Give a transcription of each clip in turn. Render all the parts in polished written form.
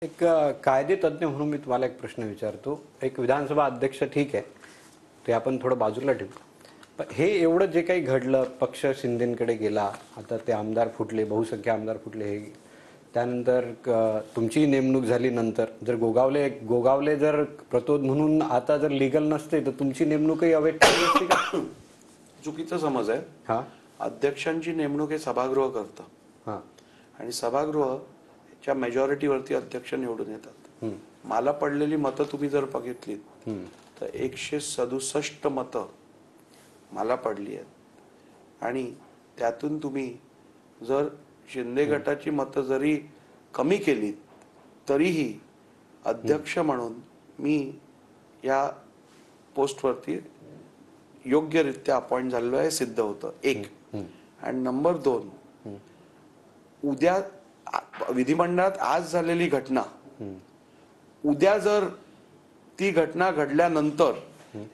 एक कायदे तज्ञ म्हणून मी तुम्हाला एक प्रश्न विचारतो. एक विधानसभा अध्यक्ष ठीक आहे, ते आपण थोडं बाजूला ठेवू. पण हे एवढं जे काही घडलं, पक्ष शिंदेकडे गेला, आता ते आमदार फुटले, बहुसंख्य आमदार फुटले, हे त्यानंतर तुमची नेमणूक झाली. नंतर जर गोगावले जर प्रतोद म्हणून आता जर लीगल नसते तर तुमची नेमणूकही अवैध ठरली असती का? चुकीचा समज आहे. हा, अध्यक्षांची नेमणूक हे सभागृह करतं. हा, आणि सभागृहच्या मेजॉरिटीवरती अध्यक्ष निवडून येतात. मला पडलेली मतं तुम्ही जर बघितलीत तर 167 मतं मला पडली आहेत. आणि त्यातून तुम्ही जर शिंदे गटाची मतं जरी कमी केलीत तरीही अध्यक्ष म्हणून मी या पोस्टवरती योग्यरित्या अपॉइंट झालेलो आहे सिद्ध होतं. एक. आणि नंबर 2, उद्या विधिमंडळात आज झालेली घटना, उद्या जर ती घटना घडल्यानंतर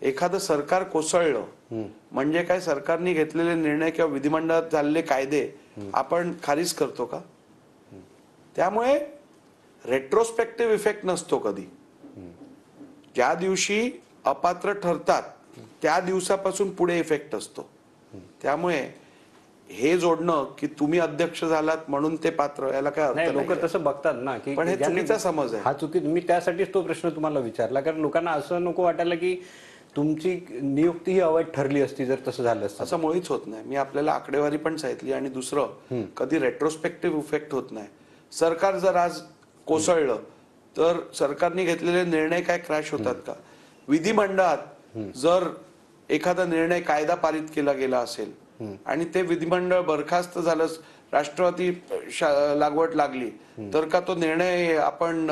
एखादं सरकार कोसळलं म्हणजे काय सरकारने घेतलेले निर्णय किंवा विधिमंडळात झालेले कायदे आपण खारिज करतो का? त्यामुळे रेट्रोस्पेक्टिव्ह इफेक्ट नसतो कधी. ज्या दिवशी अपात्र ठरतात त्या दिवसापासून पुढे इफेक्ट असतो. त्यामुळे हे जोडणं की तुम्ही अध्यक्ष झालात म्हणून ते पात्र, याला काय अर्थ नाही. नाही. लोक तसं बघतात ना की पण हे चुकीचा समज आहे. हा चुकी. मी त्यासाठीच तो प्रश्न तुम्हाला विचारला, कारण लोकांना असं नको वाटायला की तुमची नियुक्ती ही अवैध ठरली असती जर तसं झालं असतं. असं मुळीच होत नाही. मी आपल्याला आकडेवारी पण सांगितली. आणि दुसरं, कधी रेट्रोस्पेक्टिव्ह इफेक्ट होत नाही. सरकार जर आज कोसळलं तर सरकारने घेतलेले निर्णय काय क्रॅश होतात का? विधिमंडळात जर एखादा निर्णय कायदा पारित केला गेला असेल आणि ते विधिमंडळ बरखास्त झालं, राष्ट्रवादी लागवड लागली, तर का तो निर्णय आपण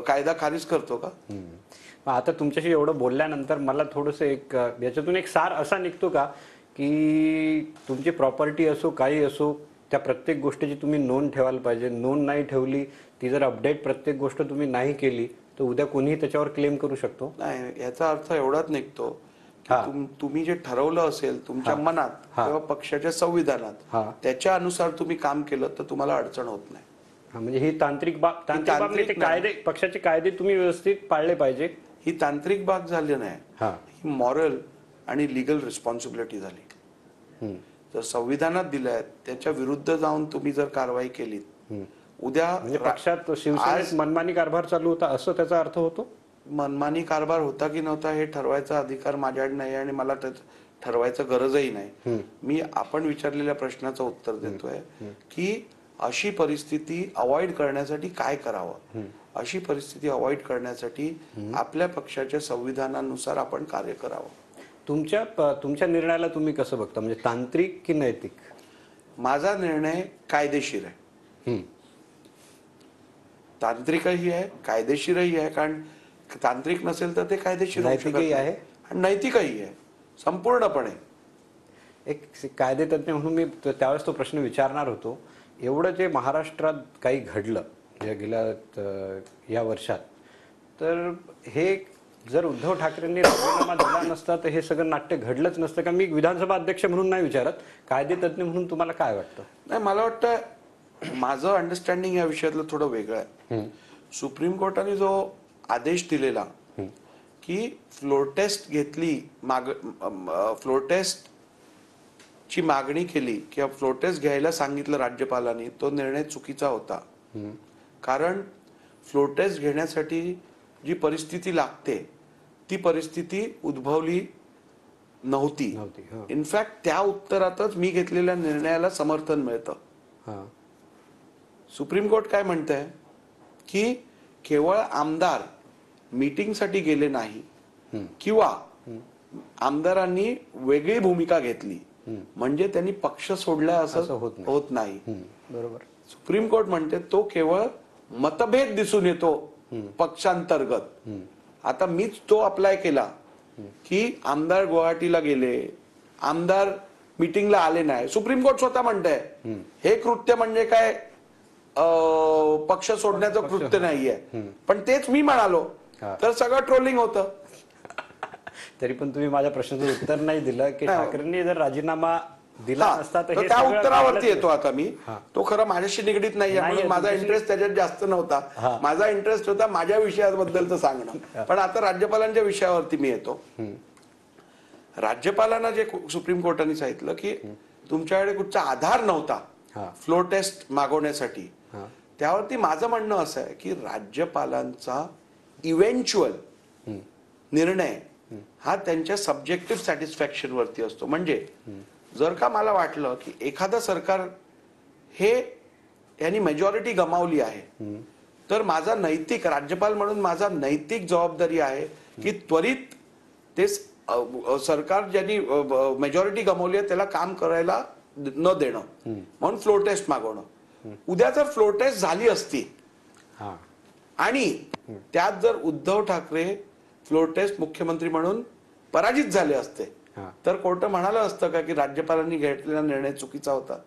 कायदा खारिज करतो का? आता तुमच्याशी एवढं बोलल्यानंतर मला थोडंसं एक याच्यातून एक सार असा निघतो का की तुमची प्रॉपर्टी असो काही असो, त्या प्रत्येक गोष्टीची तुम्ही नोंद ठेवायला पाहिजे. नोंद नाही ठेवली, ती जर अपडेट प्रत्येक गोष्ट तुम्ही नाही केली तर उद्या कोणीही त्याच्यावर क्लेम करू शकतो. नाही, याचा अर्थ एवढाच निघतो की तुम्ही जे ठरवलं असेल तुमच्या मनात किंवा पक्षाच्या संविधानात, त्याच्या अनुसार तुम्ही काम केलं तर तुम्हाला अडचण होत नाही. म्हणजे ही तांत्रिक कायदे, पक्षाचे कायदे तुम्ही व्यवस्थित पाळले पाहिजे. ही तांत्रिक बाब झाली नाही, ही मॉरल आणि लीगल रिस्पॉन्सिबिलिटी झाली. जर संविधानात दिलंय त्याच्या विरुद्ध जाऊन तुम्ही जर कारवाई केलीत, उद्या म्हणजे पक्षात शिवसेनेत मनमानी कारभार चालू होता असं त्याचा अर्थ होतो. मनमानी कारभार होता की नव्हता हे ठरवायचा अधिकार माझ्याकडे नाही आणि मला ठरवायचं गरजही नाही. मी आपण विचारलेल्या प्रश्नाचं उत्तर देतोय की अशी परिस्थिती अवॉइड करण्यासाठी काय करावं. अशी परिस्थिती अवॉइड करण्यासाठी आपल्या पक्षाच्या संविधानानुसार आपण कार्य करावं. तुमच्या निर्णयाला तुम्ही कसं बघता, म्हणजे तांत्रिक की नैतिक? माझा निर्णय कायदेशीर आहे. तांत्रिकही आहे, कायदेशीरही आहे. कारण तांत्रिक नसेल तर ते कायदेशीर नैतिकही आहे आणि नैतिकही आहे संपूर्णपणे. एक कायदे तज्ञ म्हणून मी त्यावेळेस तो प्रश्न विचारणार होतो. एवढं जे महाराष्ट्रात काही घडलं गेल्या या वर्षात, तर हे जर उद्धव ठाकरेंनी राजीनामा दिला नसता तर हे सगळं नाट्य घडलंच नसतं का? मी विधानसभा अध्यक्ष म्हणून नाही विचारत, कायदे तज्ञ म्हणून तुम्हाला काय वाटतं? नाही, मला वाटतं माझं अंडरस्टँडिंग या विषयातलं थोडं वेगळं आहे. सुप्रीम कोर्टाने जो आदेश दिलेला की फ्लोर टेस्ट घेतली, फ्लोर टेस्ट ची मागणी केली किंवा फ्लोर टेस्ट घ्यायला सांगितलं राज्यपालांनी, तो निर्णय चुकीचा होता. कारण फ्लोर टेस्ट घेण्यासाठी जी परिस्थिती लागते ती परिस्थिती उद्भवली नव्हती. इनफॅक्ट त्या उत्तरातच मी घेतलेल्या निर्णयाला समर्थन मिळतं. सुप्रीम कोर्ट काय म्हणतंय की केवळ आमदार मीटिंगसाठी गेले नाही किंवा आमदारांनी वेगळी भूमिका घेतली म्हणजे त्यांनी पक्ष सोडला असं होत नाही. बरोबर. सुप्रीम कोर्ट म्हणते तो केवळ मतभेद दिसून येतो पक्षांतर्गत. आता मीच तो अप्लाय केला की आमदार गुवाहाटीला गेले, आमदार मीटिंगला आले नाही. सुप्रीम कोर्ट स्वतः म्हणतंय हे कृत्य म्हणजे काय पक्ष सोडण्याचं कृत्य नाहीये. पण तेच मी म्हणालो तर सगळं ट्रोलिंग होतं. तरी पण तुम्ही माझ्या प्रश्नाचं उत्तर नाही दिलं की ठाकरेंनी जर राजीनामा दिला हा, नसता तर तर हे त्या सगळं उत्तरावरती घडलंच येतो आता मी. हा. तो खरं माझ्याशी निगडीत नाहीये, नाहीये, म्हणून माझा तुमच्याशी- इंटरेस्ट त्याच्यात जास्त नव्हता. हा. माझा इंटरेस्ट होता माझ्या विषयाबद्दलचं सांगणं. पण आता राज्यपालांच्या विषयावरती मी येतो. राज्यपालांना जे सुप्रीम कोर्टाने सांगितलं की तुमच्याकडे कुठचा आधार हा. नव्हता फ्लो टेस्ट मागवण्यासाठी, हा. त्यावरती माझं म्हणणं असं आहे की राज्यपालांचा इव्हेंच्युअल निर्णय हा त्यांच्या सब्जेक्टिव्ह सॅटिस्फॅक्शन वरती असतो. म्हणजे जर का मला वाटलं की एखादं सरकार हे यांनी मेजॉरिटी गमावली आहे, तर माझा नैतिक राज्यपाल म्हणून माझा नैतिक जबाबदारी आहे की त्वरित ते सरकार ज्यांनी मेजॉरिटी गमावली आहे त्याला काम करायला न देणं, म्हणून फ्लो टेस्ट मागवणं. उद्या जर फ्लो टेस्ट झाली असती हा. आणि त्यात जर उद्धव ठाकरे फ्लो टेस्ट मुख्यमंत्री म्हणून पराजित झाले असते, हा. तर कोर्ट म्हणालं असतं का की राज्यपालांनी घेतलेला निर्णय चुकीचा होता?